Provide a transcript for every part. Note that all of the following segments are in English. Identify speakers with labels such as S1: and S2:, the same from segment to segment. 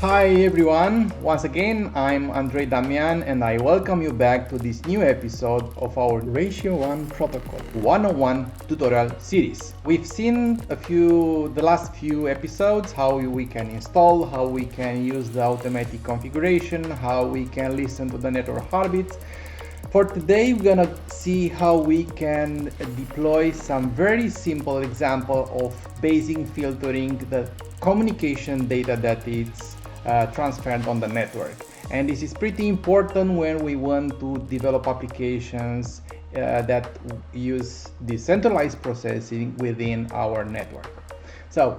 S1: Hi everyone, once again I'm Andrei Damian and I welcome you back to this new episode of our Ratio1 Protocol 101 tutorial series. We've seen the last few episodes how we can install, how we can use the automatic configuration, how we can listen to the network heartbeats. For today we're gonna see how we can deploy some very simple example of basing filtering the communication data that is transferred on the network. And this is pretty important when we want to develop applications that use decentralized processing within our network. So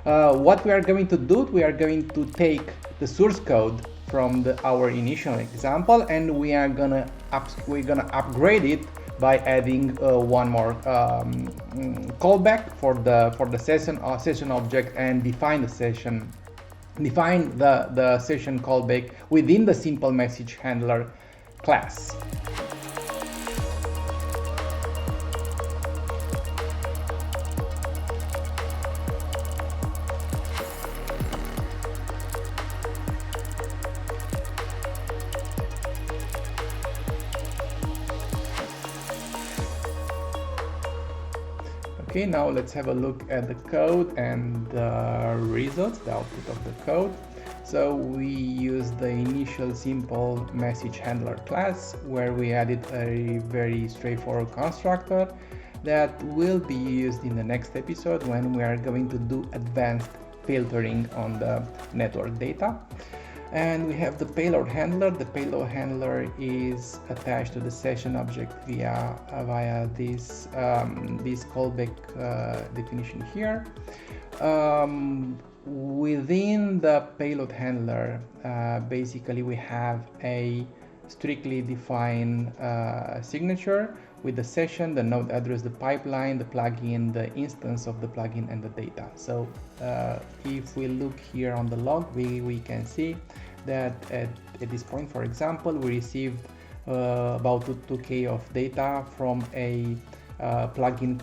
S1: what we are going to do, we are going to take the source code from our initial example and we're gonna upgrade it by adding one more callback for the session object and define the session callback within the simple message handler class. Okay, now let's have a look at the code and the results, the output of the code. So we use the initial simple message handler class where we added a very straightforward constructor that will be used in the next episode when we are going to do advanced filtering on the network data. And we have the payload handler. The payload handler is attached to the session object via this callback definition here. Within the payload handler, basically we have a strictly defined signature with the session, the node address, the pipeline, the plugin, the instance of the plugin, and the data. So if we look here on the log, we can see that at this point, for example, we received about 2K of data from a plugin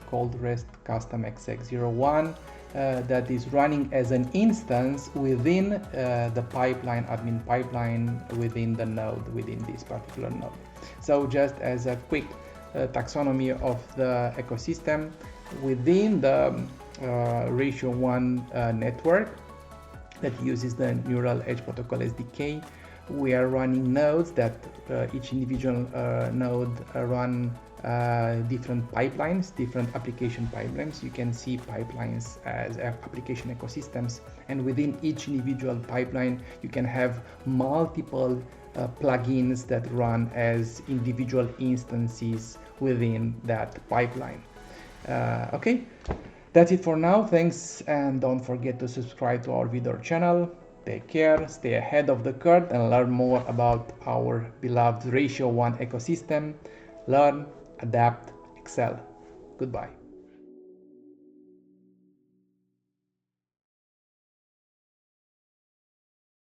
S1: called REST Custom XX01 that is running as an instance within the pipeline, admin pipeline within the node, within this particular node. So just as a quick taxonomy of the ecosystem within the Ratio1 network that uses the Neural Edge Protocol SDK, we are running nodes that each individual node run different pipelines, different application pipelines. You can see pipelines as application ecosystems, and within each individual pipeline you can have multiple plugins that run as individual instances within that pipeline. Okay, that's it for now. Thanks, and don't forget to subscribe to our video channel. Take care, stay ahead of the curve, and learn more about our beloved Ratio1 ecosystem. Learn, adapt, excel. Goodbye.